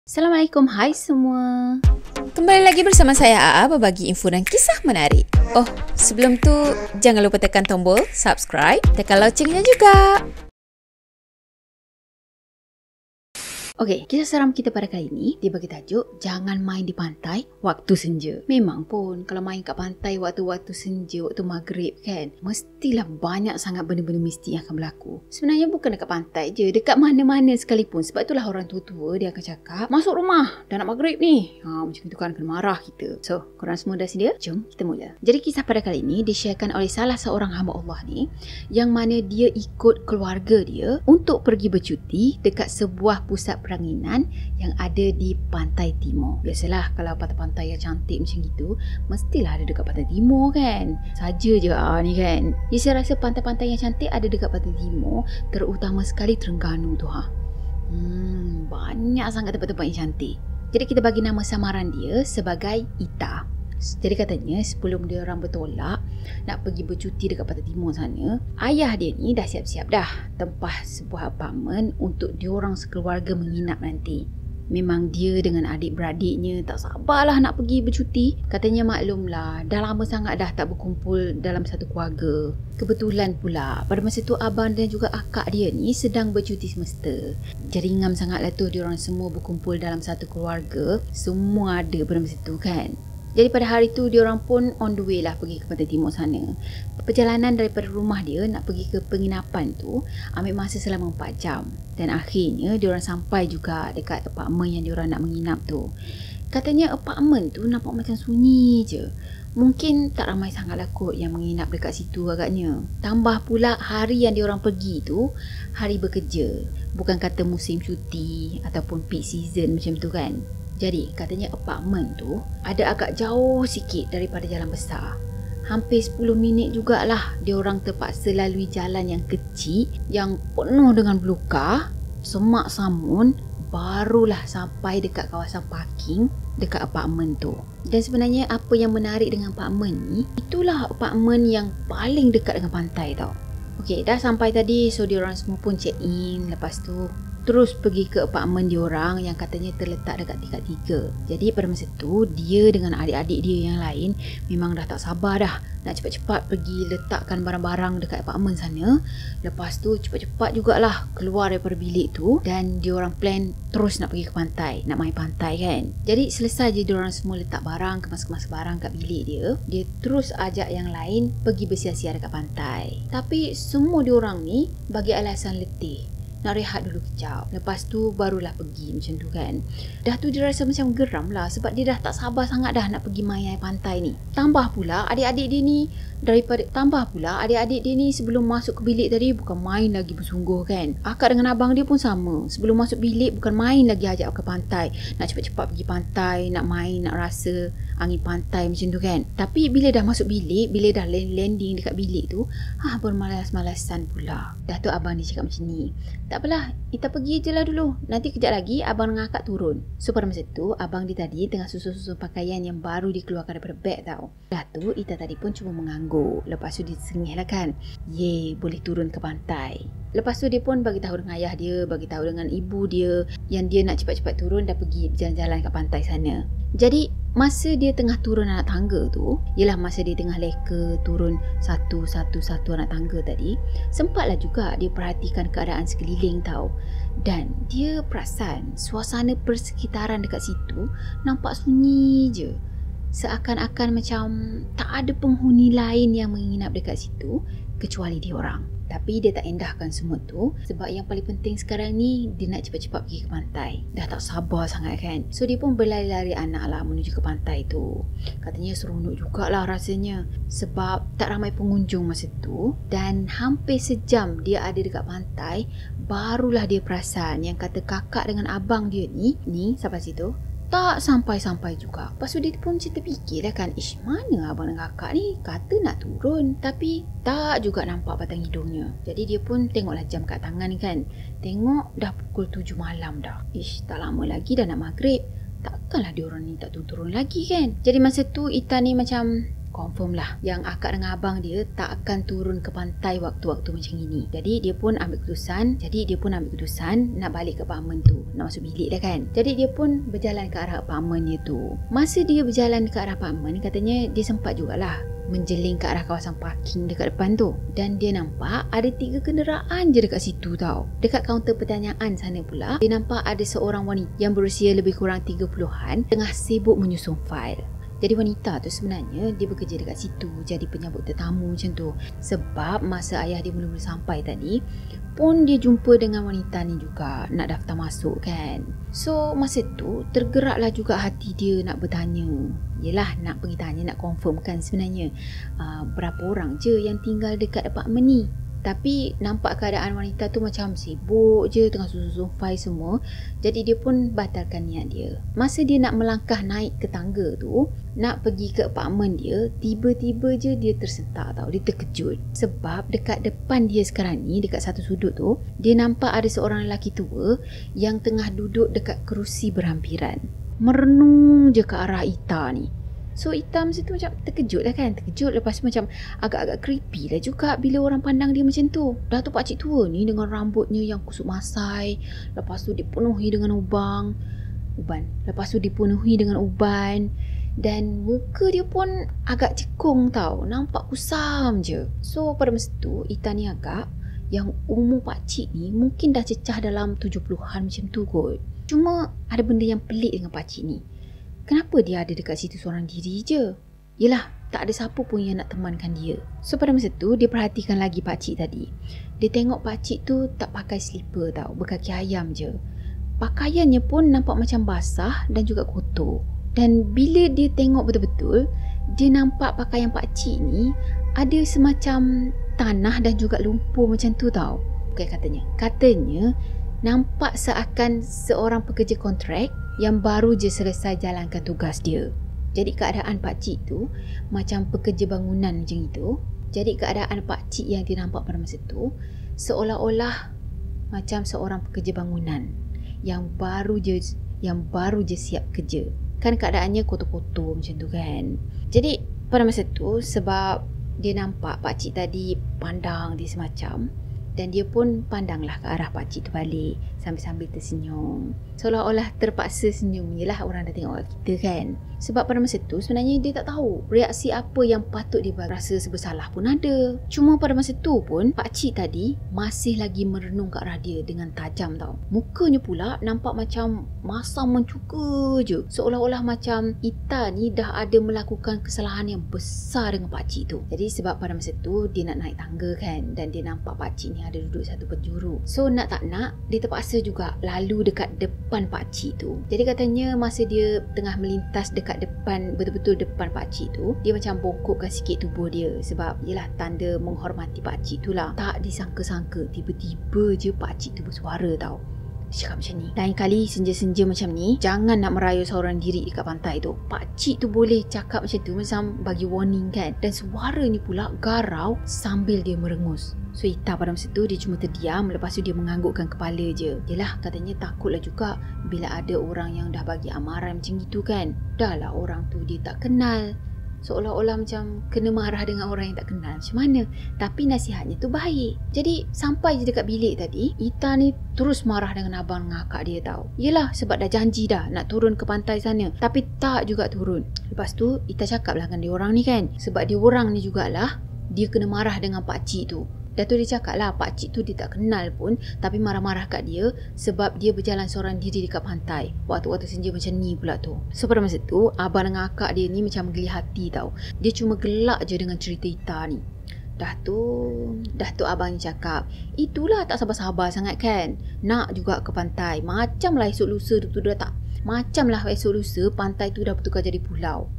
Assalamualaikum, hai semua. Kembali lagi bersama saya AA berbagi info dan kisah menarik. Oh, sebelum tu jangan lupa tekan tombol subscribe, tekan loncengnya juga. Okey, kisah seram kita pada kali ini dia bagi tajuk Jangan main di pantai waktu senja. Memang pun kalau main kat pantai waktu-waktu senja, waktu maghrib kan, mestilah banyak sangat benda-benda mesti yang akan berlaku. Sebenarnya bukan dekat pantai je, dekat mana-mana sekalipun. Sebab itulah orang tua-tua dia akan cakap, masuk rumah dah nak maghrib ni. Macam itu kan kena marah kita. So, korang semua dah sedia? Jom kita mula. Jadi kisah pada kali ini disharekan oleh salah seorang hamba Allah ni, yang mana dia ikut keluarga dia untuk pergi bercuti dekat sebuah pusat peranginan yang ada di pantai timur. Biasalah kalau pantai-pantai yang cantik macam gitu, mestilah ada dekat pantai timur kan. Saja je ni kan. Jadi saya rasa pantai-pantai yang cantik ada dekat pantai timur, terutama sekali Terengganu tu banyak sangat tempat-tempat yang cantik. Jadi kita bagi nama samaran dia sebagai Ita. Jadi katanya sebelum dia orang bertolak nak pergi bercuti dekat pantai timur sana, ayah dia ni dah siap-siap dah tempah sebuah apartmen untuk dia orang sekeluarga menginap nanti. Memang dia dengan adik-beradiknya tak sabarlah nak pergi bercuti. Katanya maklumlah, dah lama sangat dah tak berkumpul dalam satu keluarga. Kebetulan pula pada masa tu abang dan juga akak dia ni sedang bercuti semesta. Jadi ngam sangatlah tu dia orang semua berkumpul dalam satu keluarga. Semua ada pada masa tu kan. Jadi pada hari tu diorang pun on the way lah pergi ke pantai timur sana. Perjalanan daripada rumah dia nak pergi ke penginapan tu ambil masa selama 4 jam. Dan akhirnya diorang sampai juga dekat apartmen yang diorang nak menginap tu. Katanya apartmen tu nampak macam sunyi je. Mungkin tak ramai sangatlah kot yang menginap dekat situ agaknya. Tambah pula hari yang diorang pergi tu hari bekerja. Bukan kata musim cuti ataupun peak season macam tu kan. Jadi katanya apartmen tu ada agak jauh sikit daripada jalan besar. Hampir 10 minit jugalah diorang terpaksa lalui jalan yang kecil yang penuh dengan belukar, semak samun, barulah sampai dekat kawasan parking dekat apartmen tu. Dan sebenarnya apa yang menarik dengan apartmen ni, itulah apartmen yang paling dekat dengan pantai tau. Okey, dah sampai tadi, so diorang semua pun check in. Lepas tu terus pergi ke apartmen diorang yang katanya terletak dekat tingkat 3. Jadi pada masa tu dia dengan adik-adik dia yang lain memang dah tak sabar dah nak cepat-cepat pergi letakkan barang-barang dekat apartmen sana. Lepas tu cepat-cepat jugalah keluar daripada bilik tu dan diorang plan terus nak pergi ke pantai, nak main pantai kan. Jadi selesai je diorang semua letak barang, kemas-kemas barang kat bilik dia terus ajak yang lain pergi bersia-sia dekat pantai. Tapi semua diorang ni bagi alasan letih, nak rehat dulu kejap. Lepas tu barulah pergi macam tu kan. Dah tu dia rasa macam geram lah sebab dia dah tak sabar sangat dah nak pergi main air pantai ni. Tambah pula adik-adik dia ni sebelum masuk ke bilik tadi bukan main lagi bersungguh kan. Akak dengan abang dia pun sama. Sebelum masuk bilik bukan main lagi ajak ke pantai. Nak cepat-cepat pergi pantai, nak main, nak rasa angin pantai macam tu kan. Tapi bila dah masuk bilik, bila dah landing dekat bilik tu, bermalas-malasan pula. Dah tu abang dia cakap macam ni, tak apalah, kita pergi je lah dulu. Nanti kejap lagi abang dengan akak turun. So pada masa tu abang dia tadi tengah susun-susun pakaian yang baru dikeluarkan daripada beg tau. Dah tu Ita tadi pun cuma mengangguk. Lepas tu dia sengih lah kan, boleh turun ke pantai. Lepas tu dia pun bagi tahu dengan ayah dia, bagi tahu dengan ibu dia yang dia nak cepat-cepat turun dah pergi jalan-jalan kat pantai sana. Jadi masa dia tengah turun anak tangga tu, ialah masa dia tengah leka turun satu anak tangga tadi, sempatlah juga dia perhatikan keadaan sekeliling tau. Dan dia perasan suasana persekitaran dekat situ nampak sunyi je. Seakan-akan macam tak ada penghuni lain yang menginap dekat situ kecuali dia orang. Tapi dia tak endahkan semua tu sebab yang paling penting sekarang ni dia nak cepat-cepat pergi ke pantai. Dah tak sabar sangat kan. So dia pun berlari-lari anak lah menuju ke pantai tu. Katanya seronok jugalah rasanya sebab tak ramai pengunjung masa tu. Dan hampir sejam dia ada dekat pantai, barulah dia perasan yang kata kakak dengan abang dia ni sampai situ tak sampai-sampai juga. Lepas tu dia pun terfikir lah kan, mana abang dan kakak ni kata nak turun tapi tak juga nampak batang hidungnya. Jadi dia pun tengoklah jam kat tangan ni kan. Tengok dah pukul 7 malam dah. Tak lama lagi dah nak maghrib. Takkanlah diorang ni tak turun lagi kan. Jadi masa tu Ita ni macam confirm lah yang akak dengan abang dia tak akan turun ke pantai waktu-waktu macam ini. Jadi dia pun ambil keputusan nak balik ke apartmen tu, nak masuk bilik dah kan. Jadi dia pun berjalan ke arah apartmen dia tu. Masa dia berjalan ke arah apartmen, katanya dia sempat jugalah menjeling ke arah kawasan parking dekat depan tu, dan dia nampak ada 3 kenderaan je dekat situ tau. Dekat kaunter pertanyaan sana pula, dia nampak ada seorang wanita yang berusia lebih kurang 30-an tengah sibuk menyusun fail. Jadi wanita tu sebenarnya dia bekerja dekat situ jadi penyambut tetamu macam tu. Sebab masa ayah dia mula-mula sampai tadi pun dia jumpa dengan wanita ni juga nak daftar masuk kan. So masa tu tergeraklah juga hati dia nak bertanya. Yelah, nak pergi tanya, nak confirmkan sebenarnya berapa orang je yang tinggal dekat apartmen ni. Tapi nampak keadaan wanita tu macam sibuk je tengah susun file semua. Jadi dia pun batalkan niat dia. Masa dia nak melangkah naik ke tangga tu, nak pergi ke apartmen dia, tiba-tiba je dia tersentak tau. Dia terkejut. Sebab dekat depan dia sekarang ni, dekat satu sudut tu, dia nampak ada seorang lelaki tua yang tengah duduk dekat kerusi berhampiran, merenung je ke arah Ita ni. So Ita masa tu macam terkejut lah kan. Terkejut, lepas tu macam agak-agak creepy lah juga bila orang pandang dia macam tu. Dah tu pakcik tua ni dengan rambutnya yang kusut masai, lepas tu dipenuhi dengan uban, dan muka dia pun agak cekung tau, nampak kusam je. So pada masa tu Ita ni agak yang umur pakcik ni mungkin dah cecah dalam 70-an macam tu kot. Cuma ada benda yang pelik dengan pakcik ni. Kenapa dia ada dekat situ seorang diri je? Yelah, tak ada siapa pun yang nak temankan dia. So pada masa tu dia perhatikan lagi pakcik tadi. Dia tengok pakcik tu tak pakai slipper tau, berkaki ayam je. Pakaiannya pun nampak macam basah dan juga kotor. Dan bila dia tengok betul-betul, dia nampak pakaian pakcik ni ada semacam tanah dan juga lumpur macam tu tau. Bukan katanya nampak seakan seorang pekerja kontrak yang baru je selesai jalankan tugas dia. Jadi keadaan pakcik tu macam pekerja bangunan macam itu. Jadi keadaan pakcik yang dia nampak pada masa tu seolah-olah macam seorang pekerja bangunan yang baru je siap kerja. Kan keadaannya kotor-kotor macam tu kan. Jadi pada masa tu sebab dia nampak pakcik tadi pandang dia semacam, dan dia pun pandanglah ke arah pakcik tu balik sambil-sambil tersenyum. Seolah-olah terpaksa senyum. Yelah, orang dah tengok kita kan. Sebab pada masa tu sebenarnya dia tak tahu reaksi apa yang patut dia rasa bersalah pun ada. Cuma pada masa tu pun pakcik tadi masih lagi merenung ke arah dia dengan tajam tau. Mukanya pula nampak macam masam mencuka je. Seolah-olah macam Ita ni dah ada melakukan kesalahan yang besar dengan pakcik tu. Jadi sebab pada masa tu dia nak naik tangga kan, dan dia nampak pakcik ni ada duduk satu penjuru. So nak tak nak dia terpaksa juga lalu dekat depan pakcik tu. Jadi katanya masa dia tengah melintas dekat depan, betul-betul depan pakcik tu, dia macam bongkokkan sikit tubuh dia. Sebab yelah tanda menghormati pakcik tu lah. Tak disangka-sangka tiba-tiba je pakcik tu bersuara tau. Dia cakap macam ni, lain kali senja-senja macam ni jangan nak merayau seorang diri dekat pantai tu. Pakcik tu boleh cakap macam tu, macam bagi warning kan. Dan suaranya pula garau sambil dia merengus. So Ita pada masa tu dia cuma terdiam. Lepas tu dia menganggukkan kepala je. Yelah, katanya takutlah juga bila ada orang yang dah bagi amaran macam gitu kan. Dah lah orang tu dia tak kenal, seolah-olah macam kena marah dengan orang yang tak kenal macam mana. Tapi nasihatnya tu baik. Jadi sampai je dekat bilik tadi, Ita ni terus marah dengan abang dengan akak dia tau. Yelah, sebab dah janji dah nak turun ke pantai sana, tapi tak juga turun. Lepas tu Ita cakap lah dengan dia orang ni kan, sebab dia orang ni jugalah dia kena marah dengan pakcik tu. Dah tu dia cakap lah pakcik tu dia tak kenal pun, tapi marah-marah kat dia sebab dia berjalan seorang diri dekat pantai waktu-waktu senja macam ni pula tu. So pada masa tu abang dengan akak dia ni macam geli hati tau. Dia cuma gelak je dengan cerita Ita ni. Dah tu abang ni cakap, itulah tak sabar-sabar sangat kan, nak juga ke pantai. Macamlah esok lusa pantai tu dah bertukar jadi pulau.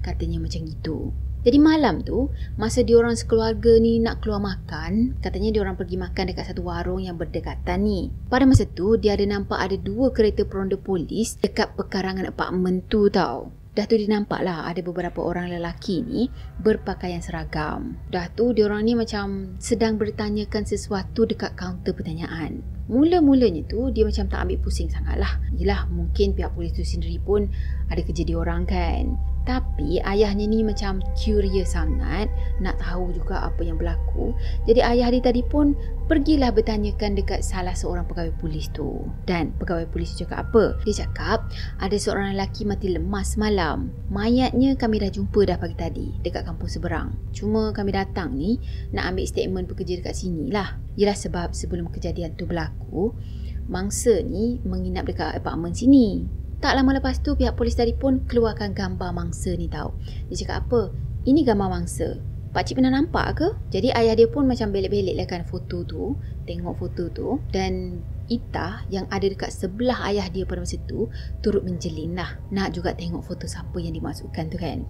Katanya macam gitu. Jadi malam tu, masa diorang sekeluarga ni nak keluar makan, katanya diorang pergi makan dekat satu warung yang berdekatan ni. Pada masa tu, dia ada nampak ada 2 kereta peronda polis dekat pekarangan apartmen tu tau. Dah tu dia nampak lah ada beberapa orang lelaki ni berpakaian seragam. Dah tu diorang ni macam sedang bertanyakan sesuatu dekat kaunter pertanyaan. Mula-mulanya tu dia macam tak ambil pusing sangat lah. Yelah, mungkin pihak polis tu sendiri pun ada kerja dia orang kan. Tapi ayahnya ni macam curious sangat, nak tahu juga apa yang berlaku. Jadi ayah dia tadi pun pergilah bertanyakan dekat salah seorang pegawai polis tu. Dan pegawai polis tu cakap apa? Dia cakap ada seorang lelaki mati lemas semalam. Mayatnya kami dah jumpa dah pagi tadi dekat kampung seberang. Cuma kami datang ni nak ambil statement pekerja dekat sini lah. Yelah, sebab sebelum kejadian tu berlaku, mangsa ni menginap dekat apartmen sini. Tak lama lepas tu pihak polis tadi pun keluarkan gambar mangsa ni tau. Dia cakap apa? Ini gambar mangsa. Pakcik pernah nampak ke? Jadi ayah dia pun macam belik-belik lah kan foto tu. Tengok foto tu. Dan Ita yang ada dekat sebelah ayah dia pada masa tu turut menjelin lah. Nak juga tengok foto siapa yang dimasukkan tu kan.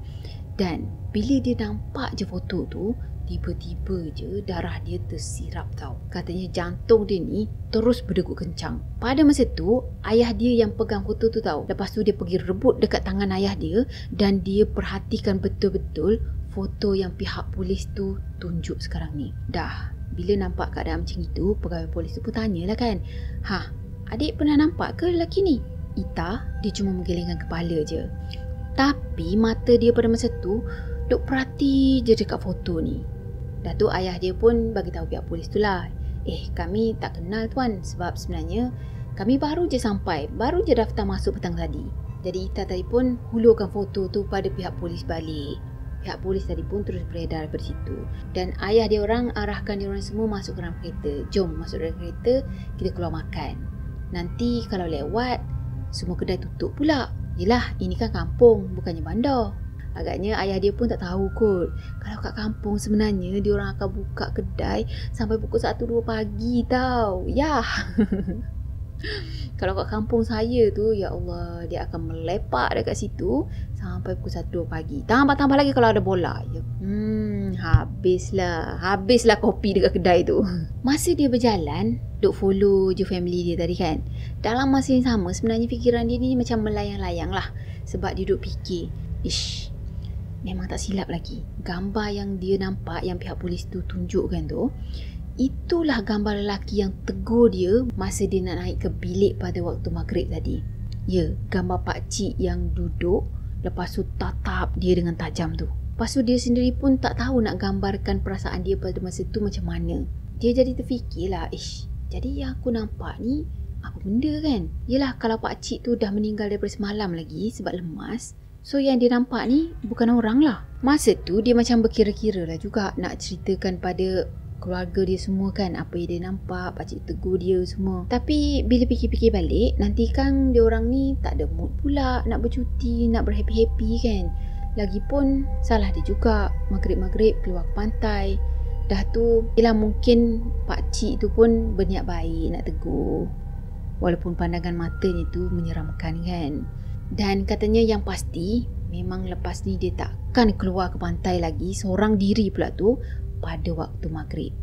Dan bila dia nampak je foto tu, tiba-tiba je darah dia tersirap tau. Katanya jantung dia ni terus berdegup kencang. Pada masa tu, ayah dia yang pegang foto tu tau. Lepas tu dia pergi rebut dekat tangan ayah dia dan dia perhatikan betul-betul foto yang pihak polis tu tunjuk sekarang ni. Dah, bila nampak keadaan macam itu, pegawai polis tu pun tanyalah kan, adik pernah nampak ke lelaki ni? Ita, dia cuma menggelengkan kepala je. Tapi mata dia pada masa tu duk perhati je dekat foto ni. Dah tu ayah dia pun bagi tahu pihak polis tu lah. Kami tak kenal tuan, sebab sebenarnya kami baru je sampai, baru je daftar masuk petang tadi. Jadi Ita tadi pun hulurkan foto tu pada pihak polis balik. Pihak polis tadi pun terus beredar daripada situ. Dan ayah dia orang arahkan dia orang semua masuk ke dalam kereta. Jom masuk dalam kereta, kita keluar makan. Nanti kalau lewat, semua kedai tutup pula. Yelah, ini kan kampung, bukannya bandar. Agaknya ayah dia pun tak tahu kot. Kalau kat kampung sebenarnya dia orang akan buka kedai sampai pukul 1-2 pagi tau. Yah. Kalau kat kampung saya tu, ya Allah, dia akan melepak dekat situ sampai pukul 1-2 pagi. Tambah-tambah lagi kalau ada bola. Habislah kopi dekat kedai tu. Masa dia berjalan, duk follow je family dia tadi kan. Dalam masa yang sama, sebenarnya fikiran dia ni macam melayang-layang lah. Sebab dia duk fikir, memang tak silap lagi. Gambar yang dia nampak, yang pihak polis tu tunjukkan tu, itulah gambar lelaki yang tegur dia masa dia nak naik ke bilik pada waktu maghrib tadi. Ya, gambar pakcik yang duduk, lepas tu tatap dia dengan tajam tu. Lepas tu dia sendiri pun tak tahu nak gambarkan perasaan dia pada masa tu macam mana. Dia jadi terfikirlah, jadi yang aku nampak ni apa benda kan? Yelah, kalau pakcik tu dah meninggal daripada semalam lagi sebab lemas, so yang dia nampak ni bukan orang lah. Masa tu dia macam berkira-kira lah juga nak ceritakan pada keluarga dia semua kan apa yang dia nampak, pakcik tegur dia semua. Tapi bila fikir-fikir balik, nanti kan dia orang ni tak ada mood pula nak bercuti, nak berhappy-happy kan. Lagipun salah dia juga, maghrib-maghrib keluar ke pantai. Dah tu, yelah mungkin pakcik tu pun berniat baik nak tegur. Walaupun pandangan matanya tu menyeramkan kan. Dan katanya yang pasti, memang lepas ni dia takkan keluar ke pantai lagi seorang diri pula tu pada waktu maghrib.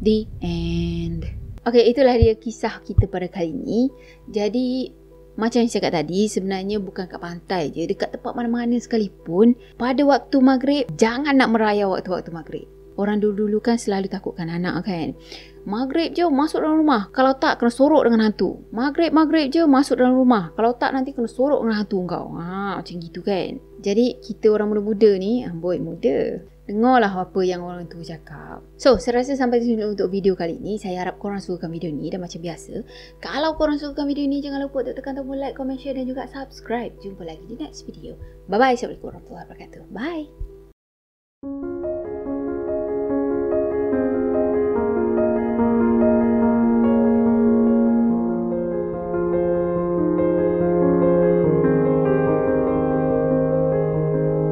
The end. Okay, itulah dia kisah kita pada kali ni. Jadi, macam yang saya cakap tadi, sebenarnya bukan kat pantai je, dekat tempat mana-mana sekalipun, pada waktu maghrib, jangan nak merayau waktu-waktu maghrib. Orang dulu-dulu kan selalu takutkan anak kan. Maghrib je masuk dalam rumah, kalau tak kena sorok dengan hantu. Maghrib je masuk dalam rumah, kalau tak nanti kena sorok dengan hantu kau. Macam gitu kan. Jadi kita orang muda-muda ni, amboi muda, dengarlah apa yang orang tu cakap. So, saya rasa sampai sini untuk video kali ni. Saya harap korang sukakan video ni. Dan macam biasa, kalau korang sukakan video ni, jangan lupa untuk tekan tombol like, comment, share dan juga subscribe. Jumpa lagi di next video. Bye-bye. Assalamualaikum warahmatullahi wabarakatuh. Bye.